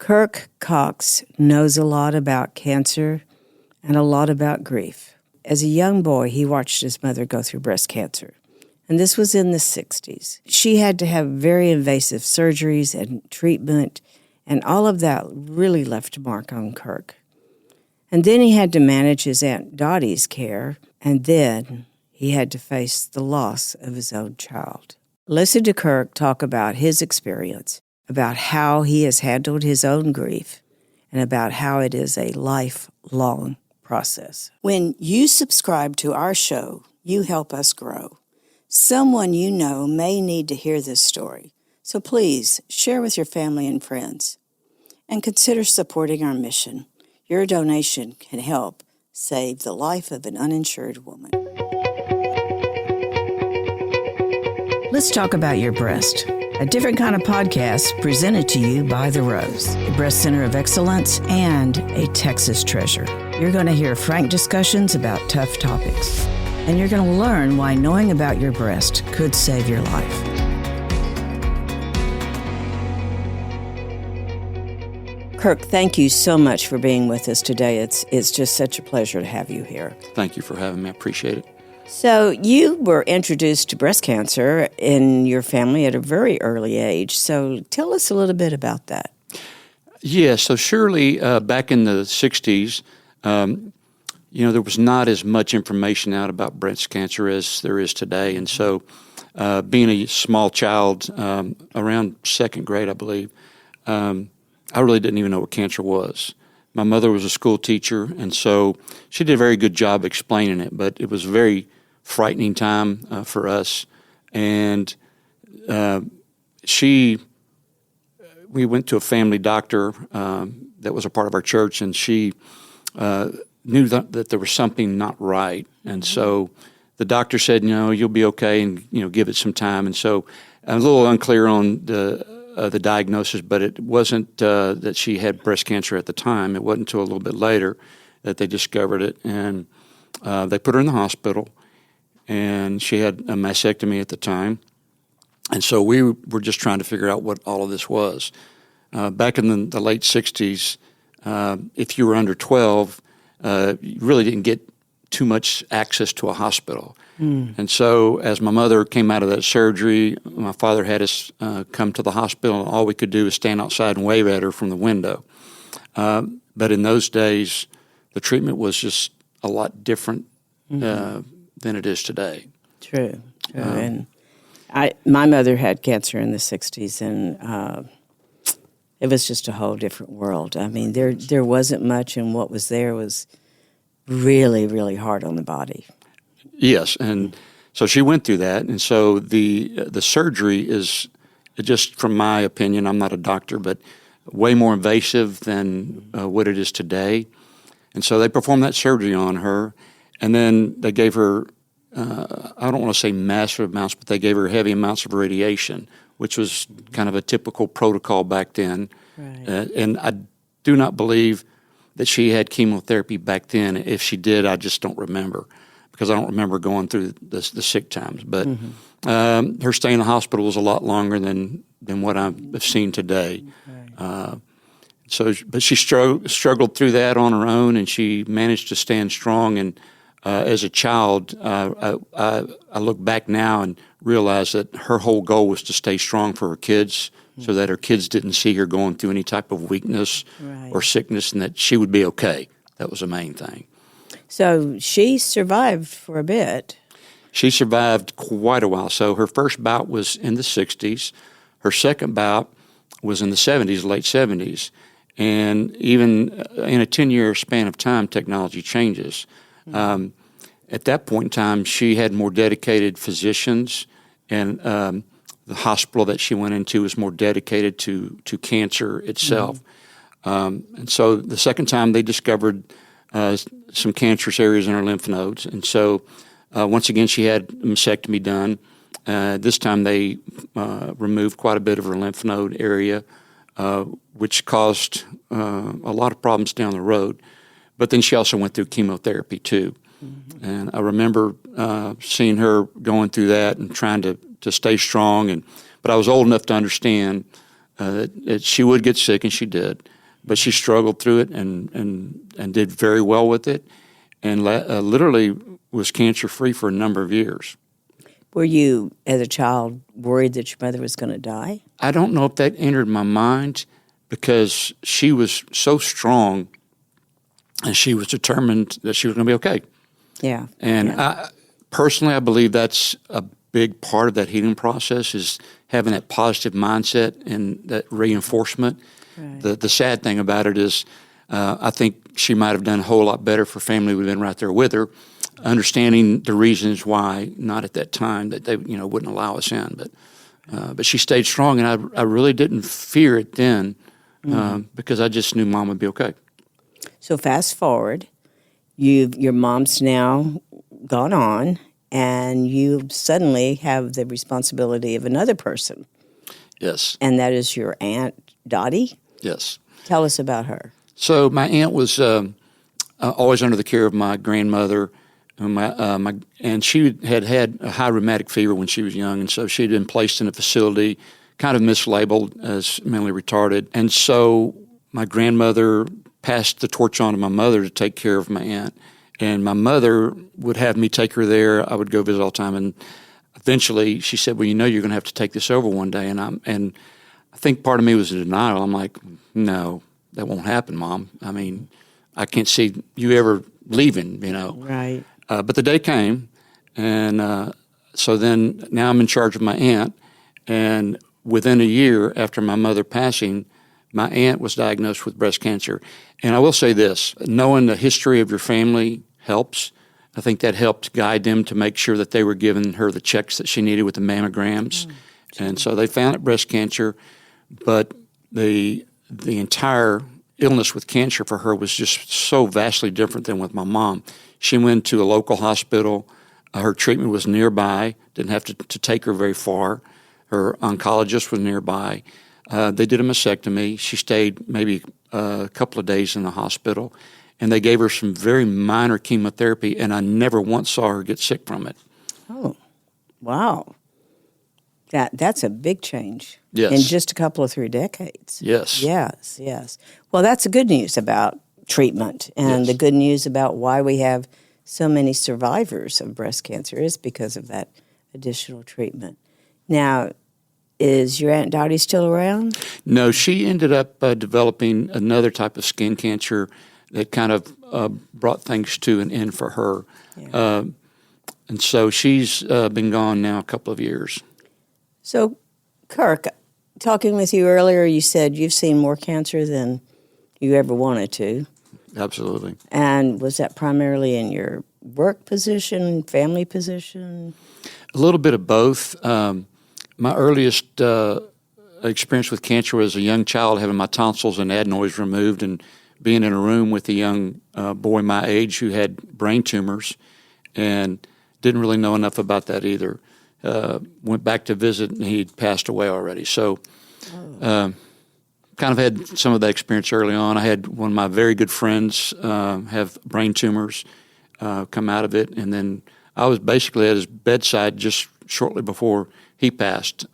Kirk Cox knows a lot about cancer and a lot about grief. As a young boy, he watched his mother go through breast cancer, and this was in the 60s. She had to have very invasive surgeries and treatment, and all of that really left a mark on Kirk. And then he had to manage his Aunt Dottie's care, and then he had to face the loss of his own child. Listen to Kirk talk about his experience, about how he has handled his own grief, and about how it is a lifelong process. When you subscribe to our show, you help us grow. Someone you know may need to hear this story, so please share with your family and friends. And consider supporting our mission. Your donation can help save the life of an uninsured woman. Let's talk about your breast. A different kind of podcast presented to you by The Rose, a breast center of excellence and a Texas treasure. You're going to hear frank discussions about tough topics, and you're going to learn why knowing about your breast could save your life. Kirk, thank you so much for being with us today. It's just such a pleasure to have you here. Thank you for having me. I appreciate it. So you were introduced to breast cancer in your family at a very early age. So tell us a little bit about that. Yeah, so surely back in the 60s, there was not as much information out about breast cancer as there is today. And so being a small child, around second grade, I believe, I really didn't even know what cancer was. My mother was a school teacher, and so she did a very good job explaining it, but it was a very frightening time for us. And we went to a family doctor that was a part of our church, and she knew that there was something not right. And so the doctor said, you'll be okay, and, give it some time. And so I'm a little unclear on the diagnosis, but it wasn't that she had breast cancer at the time. It wasn't until a little bit later that they discovered it, and they put her in the hospital, and she had a mastectomy at the time. And so we were just trying to figure out what all of this was. Back in the late 60s, if you were under 12, you really didn't get too much access to a hospital. And so as my mother came out of that surgery, my father had us come to the hospital, and all we could do was stand outside and wave at her from the window. But in those days, the treatment was just a lot different than it is today. True. And my mother had cancer in the 60s, and it was just a whole different world. I mean, there wasn't much, and what was there was really, really hard on the body. Yes, and so she went through that, and so the surgery is, just from my opinion, I'm not a doctor, but way more invasive than what it is today. And so they performed that surgery on her, and then they gave her, I don't want to say massive amounts, but they gave her heavy amounts of radiation, which was kind of a typical protocol back then. Right. And I do not believe that she had chemotherapy back then. If she did, I just don't remember, because I don't remember going through the sick times. But her stay in the hospital was a lot longer than what I've seen today. Right. But she struggled through that on her own, and she managed to stand strong. And as a child, I look back now and realize that her whole goal was to stay strong for her kids, so that her kids didn't see her going through any type of weakness or sickness, and that she would be okay. That was the main thing. So she survived for a bit. She survived quite a while. So her first bout was in the 60s. Her second bout was in the 70s, late 70s. And even in a 10-year span of time, technology changes. At that point in time, she had more dedicated physicians, and the hospital that she went into was more dedicated to cancer itself. And so the second time they discovered some cancerous areas in her lymph nodes. And so once again, she had a mastectomy done. This time they removed quite a bit of her lymph node area, which caused a lot of problems down the road. But then she also went through chemotherapy too. And I remember seeing her going through that and trying to stay strong. But I was old enough to understand that she would get sick, and she did, but she struggled through it and did very well with it, and literally was cancer-free for a number of years. Were you, as a child, worried that your mother was going to die? I don't know if that entered my mind because she was so strong and she was determined that she was going to be okay. Yeah. And yeah. Personally, I believe that's a big part of that healing process is having that positive mindset and that reinforcement. Right. The sad thing about it is I think she might have done a whole lot better for family who had been right there with her, understanding the reasons why not at that time that they wouldn't allow us in. But she stayed strong, and I really didn't fear it then because I just knew Mom would be okay. So fast forward, your mom's now gone on, and you suddenly have the responsibility of another person. Yes. And that is your Aunt Dottie? Yes. Tell us about her. So my aunt was always under the care of my grandmother, and she had a high rheumatic fever when she was young, and so she had been placed in a facility, kind of mislabeled as mentally retarded. And so my grandmother passed the torch on to my mother to take care of my aunt. And my mother would have me take her there. I would go visit all the time. And eventually she said, well, you're going to have to take this over one day. And I think part of me was in denial. I'm like, no, that won't happen, Mom. I mean, I can't see you ever leaving, Right. But the day came. And so then now I'm in charge of my aunt. And within a year after my mother passing, my aunt was diagnosed with breast cancer. And I will say this, knowing the history of your family helps. I think that helped guide them to make sure that they were giving her the checks that she needed with the mammograms. And so they found it breast cancer, but the entire illness with cancer for her was just so vastly different than with my mom. She went to a local hospital. Her treatment was nearby, didn't have to take her very far. Her oncologist was nearby. They did a mastectomy. She stayed maybe a couple of days in the hospital, and they gave her some very minor chemotherapy, and I never once saw her get sick from it. Oh, wow. That's a big change. Yes. In just a couple of 3 decades. Yes. Yes. Well, that's the good news about treatment, and the good news about why we have so many survivors of breast cancer is because of that additional treatment. Now, is your Aunt Dottie still around? No, she ended up developing another type of skin cancer that kind of brought things to an end for her. Yeah. And so she's been gone now a couple of years. So, Kirk, talking with you earlier, you said you've seen more cancer than you ever wanted to. Absolutely. And was that primarily in your work position, family position? A little bit of both. My earliest experience with cancer was as a young child, having my tonsils and adenoids removed and being in a room with a young boy my age who had brain tumors and didn't really know enough about that either. Went back to visit, and he'd passed away already. So kind of had some of that experience early on. I had one of my very good friends have brain tumors come out of it, and then I was basically at his bedside just shortly before he passed.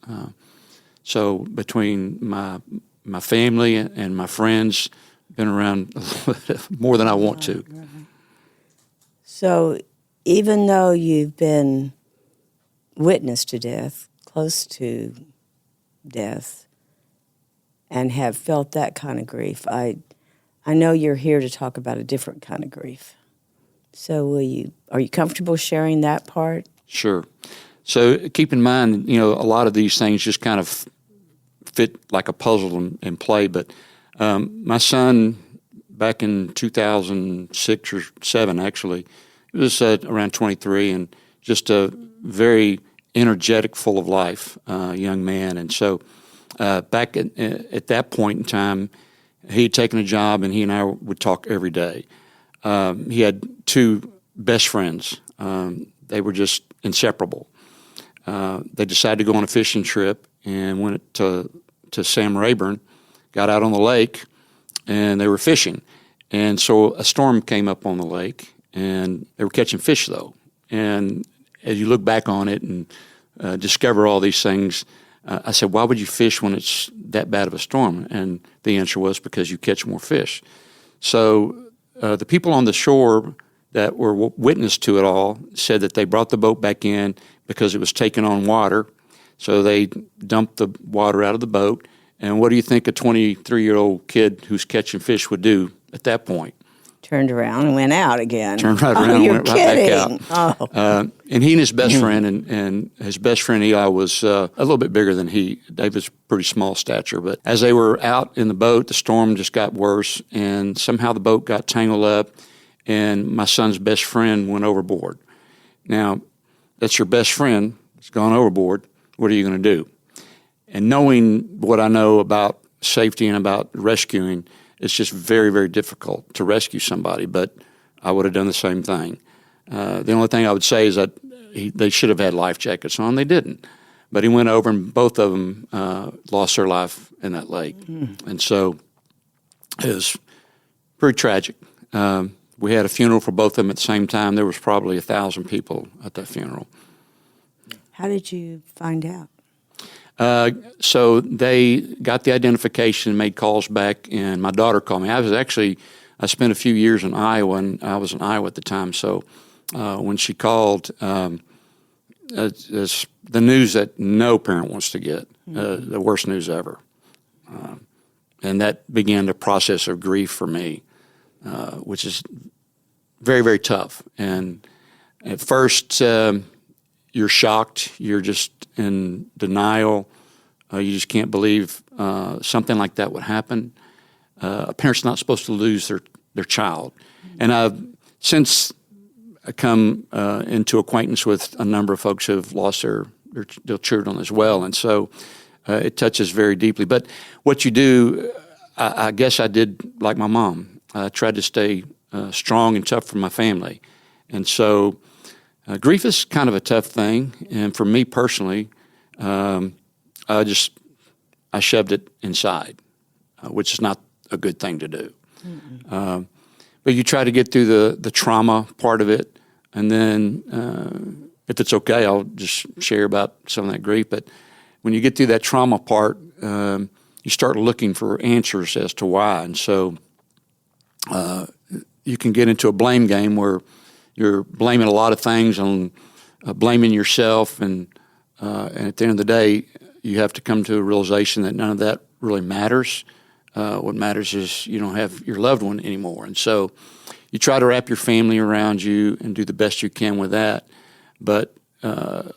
So between my family and my friends, been around a little bit more than I want to. Right. So even though you've been witness to death, close to death, and have felt that kind of grief, I know you're here to talk about a different kind of grief. So are you comfortable sharing that part? Sure. So keep in mind, a lot of these things just kind of fit like a puzzle and play. But my son, back in 2006 or 7, actually, he was around 23 and just a very energetic, full of life young man. And so back at that point in time, he had taken a job, and he and I would talk every day. He had 2 best friends. They were just inseparable. They decided to go on a fishing trip and went to Sam Rayburn, got out on the lake, and they were fishing. And so a storm came up on the lake, and they were catching fish, though. And as you look back on it and discover all these things, I said, why would you fish when it's that bad of a storm? And the answer was because you catch more fish. So the people on the shore that were witness to it all said that they brought the boat back in because it was taking on water. So they dumped the water out of the boat. And what do you think a 23-year-old kid who's catching fish would do at that point? Turned around and went out again. Turned right around and went right back out. Oh. And he and his best friend, and his best friend Eli was a little bit bigger than he. Dave was pretty small stature. But as they were out in the boat, the storm just got worse, and somehow the boat got tangled up, and my son's best friend went overboard. Now, that's your best friend. It's gone overboard. What are you going to do? And knowing what I know about safety and about rescuing, it's just very, very difficult to rescue somebody, but I would have done the same thing. The only thing I would say is that they should have had life jackets on. They didn't. But he went over, and both of them lost their life in that lake. And so it was pretty tragic. We had a funeral for both of them at the same time. There was probably 1,000 people at that funeral. How did you find out? So they got the identification, made calls back, and my daughter called me. I spent a few years in Iowa, and I was in Iowa at the time. So when she called, it's the news that no parent wants to get, the worst news ever. And that began the process of grief for me, which is very, very tough. And at first, you're shocked. You're just in denial. You just can't believe something like that would happen. A parent's not supposed to lose their child. And I've since come into acquaintance with a number of folks who have lost their children as well. And so it touches very deeply. But what you do, I guess I did like my mom. I tried to stay strong and tough for my family. And so grief is kind of a tough thing, and for me personally, I shoved it inside, which is not a good thing to do. But you try to get through the trauma part of it, and then if it's okay, I'll just share about some of that grief. But when you get through that trauma part, you start looking for answers as to why, and so you can get into a blame game where you're blaming a lot of things on blaming yourself, and at the end of the day, you have to come to a realization that none of that really matters. What matters is you don't have your loved one anymore, and so you try to wrap your family around you and do the best you can with that. But to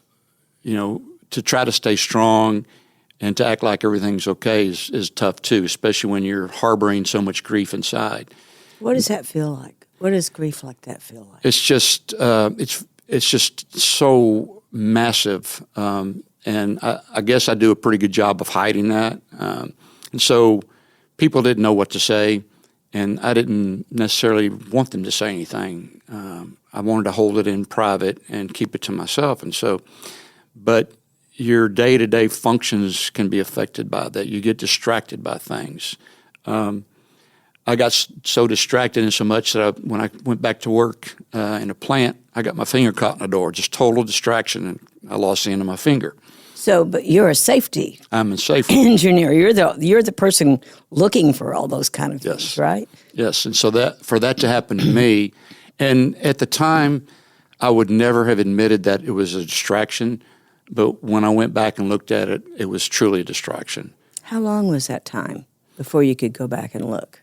try to stay strong and to act like everything's okay is tough too, especially when you're harboring so much grief inside. What does that feel like? What does grief like that feel like? It's just it's just so massive, and I guess I do a pretty good job of hiding that. And so people didn't know what to say, and I didn't necessarily want them to say anything. I wanted to hold it in private and keep it to myself. And so, but your day-to-day functions can be affected by that. You get distracted by things. I got so distracted and so much that when I went back to work in a plant, I got my finger caught in the door, just total distraction, and I lost the end of my finger. So, but you're a safety I'm a safety engineer. You're the person looking for all those kind of things, right? Yes, and so for that to happen to me, and at the time, I would never have admitted that it was a distraction, but when I went back and looked at it, it was truly a distraction. How long was that time before you could go back and look?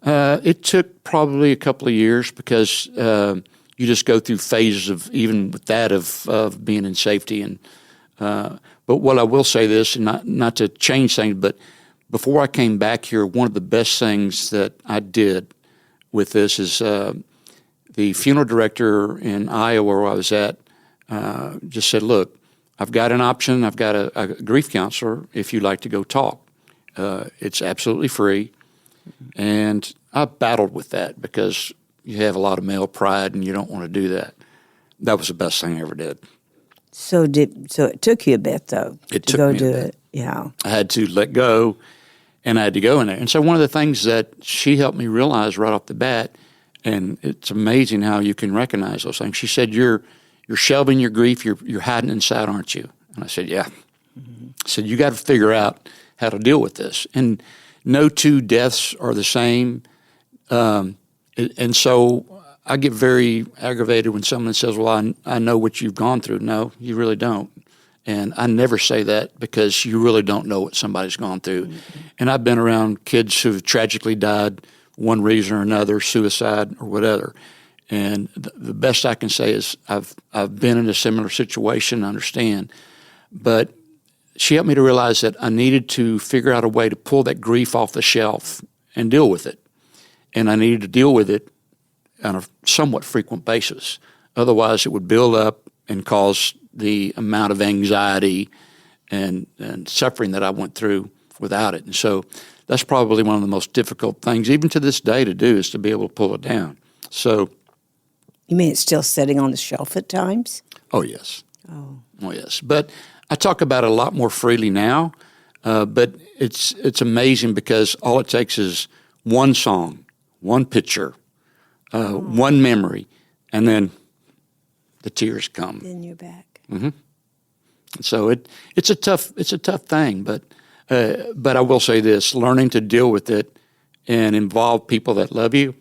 It took probably a couple of years because you just go through phases of even with that of being in safety. And but what I will say this, and not to change things, but before I came back here, one of the best things that I did with this is the funeral director in Iowa where I was at just said, "Look, I've got an option. I've got a grief counselor if you'd like to go talk. It's absolutely free." And I battled with that because you have a lot of male pride and you don't want to do that. That was the best thing I ever did. So it took you a bit though to go do it. Yeah. I had to let go and I had to go in there. And so one of the things that she helped me realize right off the bat, and it's amazing how you can recognize those things. She said, "You're shelving your grief. You're hiding inside, aren't you?" And I said, "Yeah." I said, you got to figure out how to deal with this. And no two deaths are the same. And so I get very aggravated when someone says, well, I know what you've gone through. No, you really don't. And I never say that because you really don't know what somebody's gone through. Mm-hmm. And I've been around kids who've tragically died one reason or another, suicide or whatever. And the best I can say is I've been in a similar situation, understand. But she helped me to realize that I needed to figure out a way to pull that grief off the shelf and deal with it. And I needed to deal with it on a somewhat frequent basis. Otherwise, it would build up and cause the amount of anxiety and suffering that I went through without it. And so that's probably one of the most difficult things, even to this day, to do, is to be able to pull it down. So, you mean it's still sitting on the shelf at times? Oh, yes. Oh, yes. But I talk about it a lot more freely now, but it's amazing because all it takes is one song, one picture, one memory, and then the tears come. Then you're back. Mm-hmm. So it's a tough thing, but I will say this: learning to deal with it and involve people that love you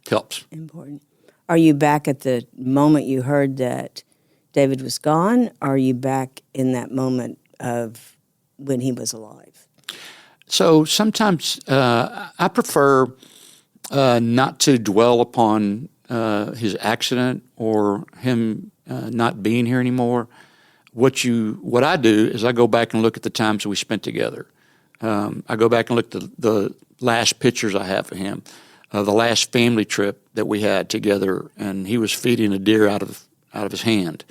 helps. Important. Are you back at the moment you heard that David was gone? Or are you back in that moment of when he was alive? So sometimes I prefer not to dwell upon his accident or him not being here anymore. What I do is I go back and look at the times we spent together. I go back and look at the last pictures I have of him, the last family trip that we had together, and he was feeding a deer out of his hand.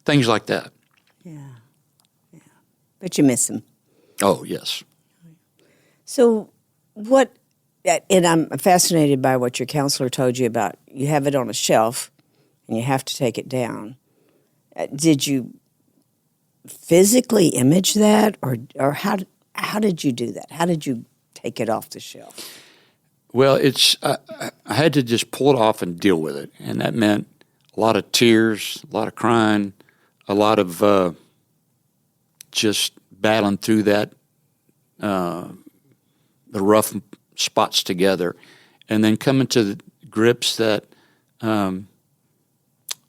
Things like that. Yeah. But you miss him. Oh, yes. So and I'm fascinated by what your counselor told you about. You have it on a shelf, and you have to take it down. Did you physically image that, or how did you do that? How did you take it off the shelf? Well, I had to just pull it off and deal with it, and that meant a lot of tears, a lot of crying, a lot of just battling through that, the rough spots together, and then coming to the grips that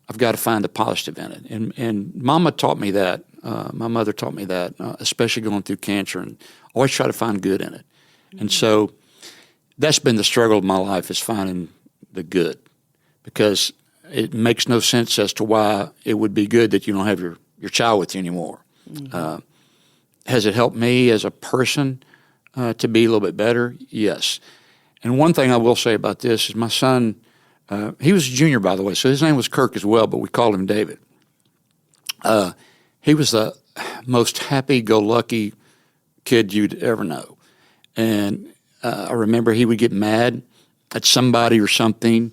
I've got to find the positive in it. And Mama taught me that. My mother taught me that, especially going through cancer, and always try to find good in it. Mm-hmm. And so that's been the struggle of my life, is finding the good, because it makes no sense as to why it would be good that you don't have your child with you anymore. Mm-hmm. Has it helped me as a person to be a little bit better? Yes. And one thing I will say about this is my son, he was a junior, by the way, so his name was Kirk as well, but we called him David. He was the most happy-go-lucky kid you'd ever know. And I remember he would get mad at somebody or something,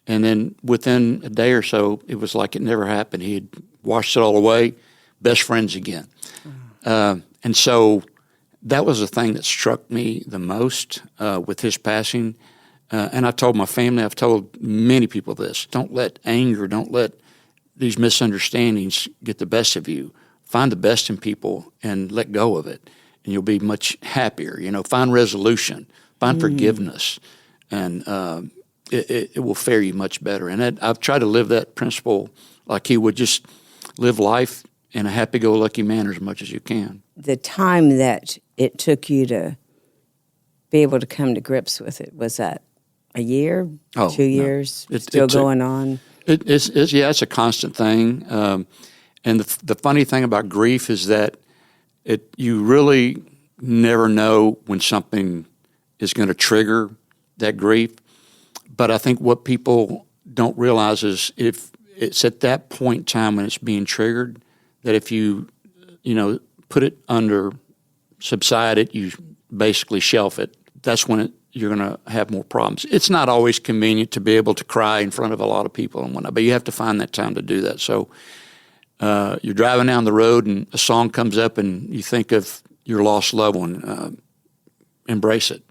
and then within a day or so, it was like it never happened. He had washed it all away, best friends again. And so that was the thing that struck me the most with his passing. And I told my family, I've told many people this: don't let anger, don't let these misunderstandings get the best of you. Find the best in people and let go of it, and you'll be much happier. Find resolution, find forgiveness, and it will fare you much better. And I've tried to live that principle like he would. Just live life in a happy-go-lucky manner as much as you can. The time that it took you to be able to come to grips with it, was that a year, 2 years, still going on? It's a constant thing. And the funny thing about grief is that you really never know when something is going to trigger that grief. But I think what people don't realize is if it's at that point in time when it's being triggered, that if you put it under, subside it, you basically shelf it, that's when you're going to have more problems. It's not always convenient to be able to cry in front of a lot of people and whatnot, but you have to find that time to do that. So you're driving down the road and a song comes up and you think of your lost loved one, embrace it.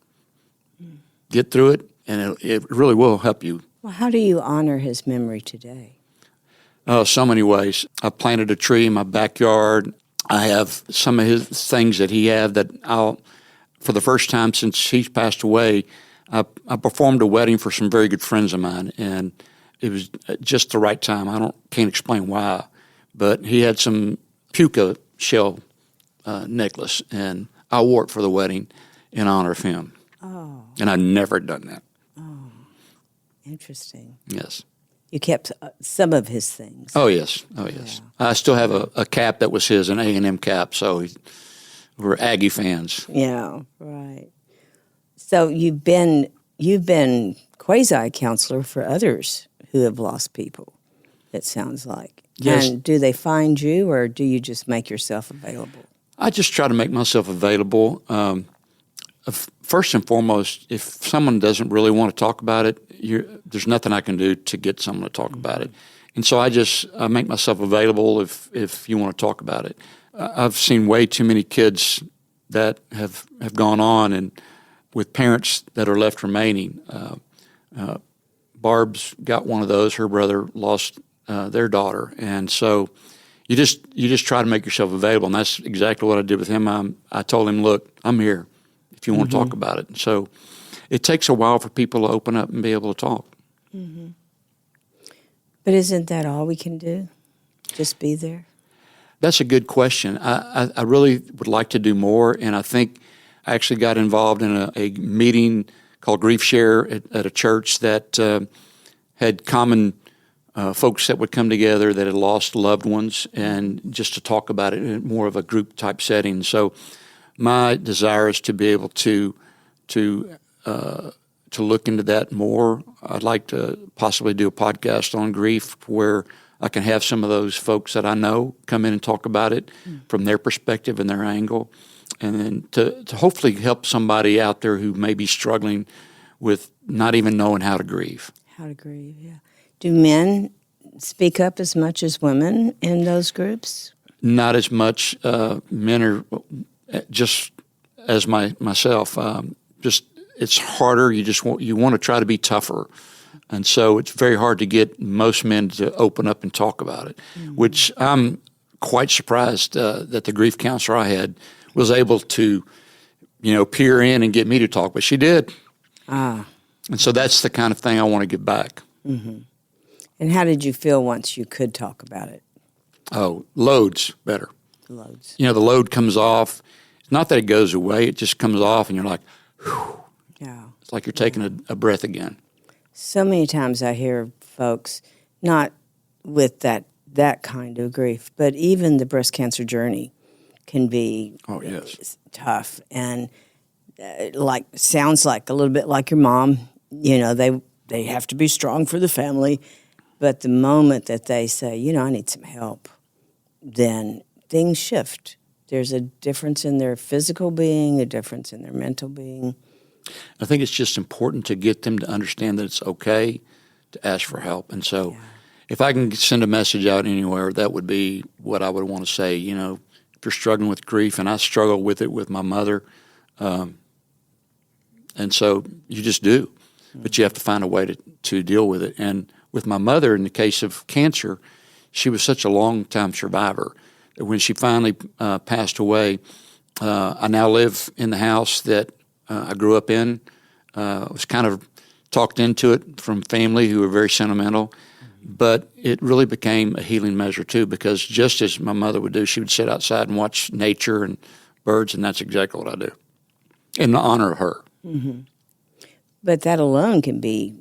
Get through it, and it really will help you. Well, how do you honor his memory today? Oh, so many ways. I planted a tree in my backyard. I have some of his things that he had that for the first time since he's passed away, I performed a wedding for some very good friends of mine, and it was just the right time. Can't explain why, but he had some puka shell necklace, and I wore it for the wedding in honor of him. Oh. And I'd never done that. Oh, interesting. Yes. You kept some of his things. Oh, yes. Oh, yes. Yeah. I still have a cap that was his, an A&M cap, so we're Aggie fans. Yeah, right. So you've been quasi-counselor for others who have lost people, it sounds like. Yes. And do they find you, or do you just make yourself available? I just try to make myself available. First and foremost, if someone doesn't really want to talk about it, there's nothing I can do to get someone to talk about it. And so I make myself available if you want to talk about it. I've seen way too many kids that have gone on and with parents that are left remaining. Barb's got one of those. Her brother lost their daughter. And so you just try to make yourself available. And that's exactly what I did with him. I told him, look, I'm here if you want to talk about it. And so it takes a while for people to open up and be able to talk. Mm-hmm. But isn't that all we can do? Just be there? That's a good question. I really would like to do more, and I think I actually got involved in a meeting called Grief Share at a church that had common folks that would come together that had lost loved ones, and just to talk about it in more of a group type setting. So my desire is to be able to look into that more. I'd like to possibly do a podcast on grief where I can have some of those folks that I know come in and talk about it from their perspective and their angle, and then to hopefully help somebody out there who may be struggling with not even knowing how to grieve. How to grieve, yeah. Do men speak up as much as women in those groups? Not as much. Men are just as myself. Just it's harder. You want to try to be tougher. And so it's very hard to get most men to open up and talk about it, which I'm quite surprised that the grief counselor I had was able to, peer in and get me to talk, but she did. And so that's the kind of thing I want to get back. Mm-hmm. And how did you feel once you could talk about it? Oh, loads better. Loads. The load comes off. It's not that it goes away. It just comes off, and you're like, whew. Yeah. It's like you're taking a breath again. So many times I hear folks, not with that kind of grief, but even the breast cancer journey can be tough and sounds like a little bit like your mom. They have to be strong for the family, but the moment that they say, I need some help, then things shift. There's a difference in their physical being, a difference in their mental being. I think it's just important to get them to understand that it's okay to ask for help. And so if I can send a message out anywhere, that would be what I would want to say. If you're struggling with grief, and I struggle with it with my mother, and so you just do. But you have to find a way to deal with it. And with my mother, in the case of cancer, she was such a long-time survivor that when she finally passed away, I now live in the house that I grew up in. Was kind of talked into it from family who were very sentimental, but it really became a healing measure too, because just as my mother would do, she would sit outside and watch nature and birds, and that's exactly what I do in honor of her. Mm-hmm. But that alone can be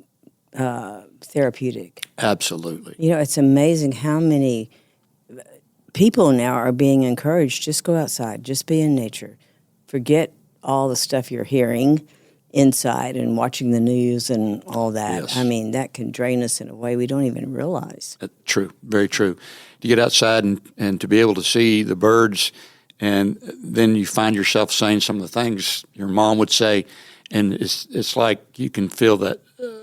therapeutic. Absolutely. It's amazing how many people now are being encouraged, just go outside, just be in nature. Forget all the stuff you're hearing inside and watching the news and all that. Yes. I mean, that can drain us in a way we don't even realize. True, very true. To get outside and to be able to see the birds, and then you find yourself saying some of the things your mom would say, and it's like you can feel that.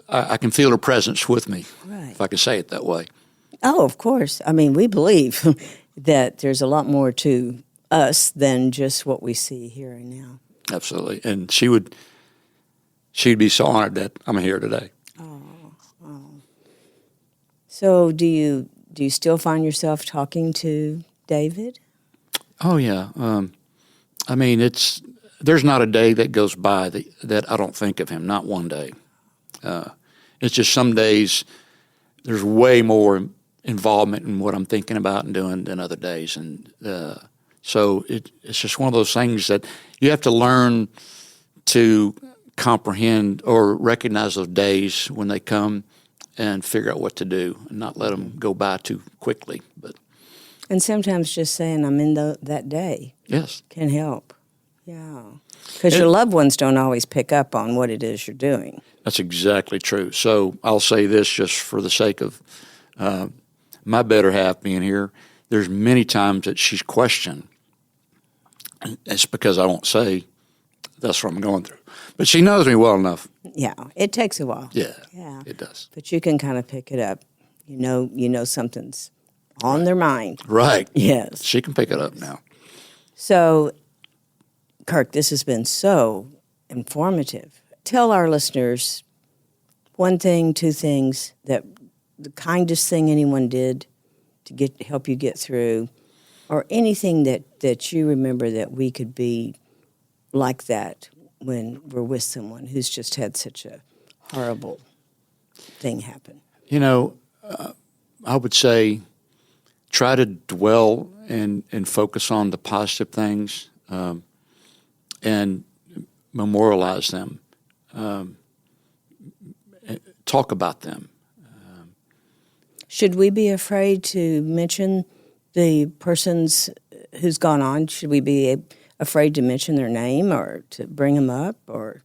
I can feel her presence with me, right, if I can say it that way. Oh, of course. I mean, we believe that there's a lot more to us than just what we see here and now. Absolutely. And she'd be so honored that I'm here today. Oh. So do you Do you still find yourself talking to David? Oh, yeah. I mean, there's not a day that goes by that I don't think of him, not one day. It's just some days there's way more involvement in what I'm thinking about and doing than other days. And so it's just one of those things that you have to learn to comprehend or recognize those days when they come and figure out what to do and not let them go by too quickly. And sometimes just saying I'm in that day can help. Yeah. Because your loved ones don't always pick up on what it is you're doing. That's exactly true. So I'll say this just for the sake of my better half being here. There's many times that she's questioned. It's because I won't say that's what I'm going through. But she knows me well enough. Yeah, it takes a while. Yeah, it does. But you can kind of pick it up. You know something's on their mind. Right. Yes. She can pick it up now. So, Kirk, this has been so informative. Tell our listeners one thing, two things, that the kindest thing anyone did to help you get through, or anything that you remember that we could be like that when we're with someone who's just had such a horrible thing happen. I would say try to dwell and focus on the positive things and memorialize them. Talk about them. Should we be afraid to mention the persons who's gone on? Should we be afraid to mention their name or to bring them up? Or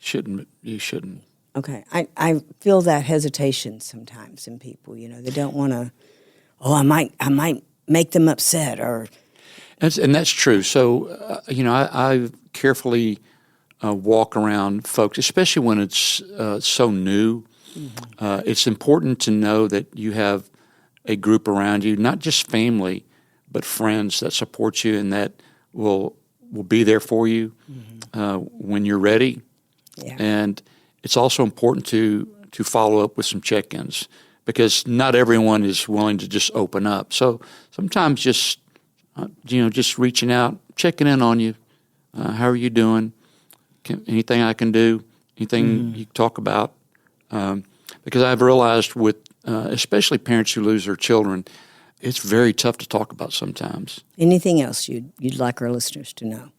you shouldn't. Okay. I feel that hesitation sometimes in people. They don't want to, I might make them upset or. And that's true. So, I carefully walk around folks, especially when it's so new. Mm-hmm. It's important to know that you have a group around you, not just family, but friends that support you and that will be there for you when you're ready. Yeah. And it's also important to follow up with some check-ins because not everyone is willing to just open up. So sometimes just reaching out, checking in on you. How are you doing? Anything I can do? Anything you can talk about? Because I've realized with especially parents who lose their children, it's very tough to talk about sometimes. Anything else you'd like our listeners to know?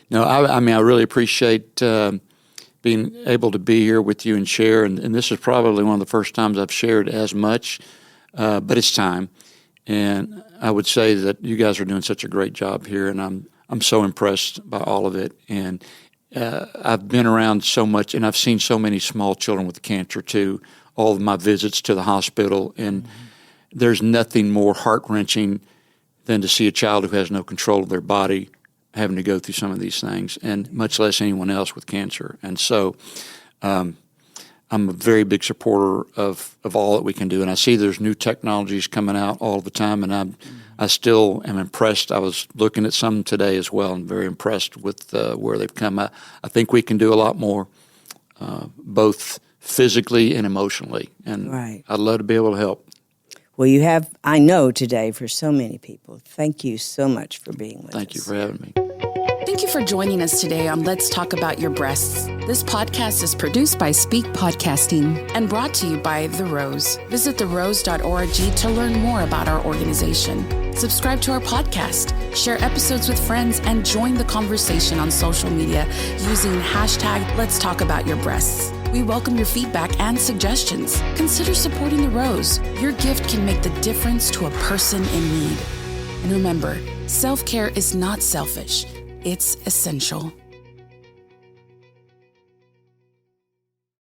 No, I really appreciate being able to be here with you and share. And this is probably one of the first times I've shared as much, but it's time. And I would say that you guys are doing such a great job here, and I'm so impressed by all of it. And I've been around so much, and I've seen so many small children with cancer too. All of my visits to the hospital, and there's nothing more heart-wrenching than to see a child who has no control of their body having to go through some of these things, and much less anyone else with cancer. And so I'm a very big supporter of all that we can do. And I see there's new technologies coming out all the time, and I still am impressed. I was looking at some today as well and very impressed with where they've come. I think we can do a lot more, both physically and emotionally. And right. I'd love to be able to help. Well, you have, I know today, for so many people. Thank you so much for being with us. Thank you for having me. Thank you for joining us today on Let's Talk About Your Breasts. This podcast is produced by Speak Podcasting and brought to you by The Rose. Visit therose.org to learn more about our organization. Subscribe to our podcast, share episodes with friends, and join the conversation on social media using hashtag Let's Talk About Your Breasts. We welcome your feedback and suggestions. Consider supporting The Rose. Your gift can make the difference to a person in need. And remember, self-care is not selfish. It's essential.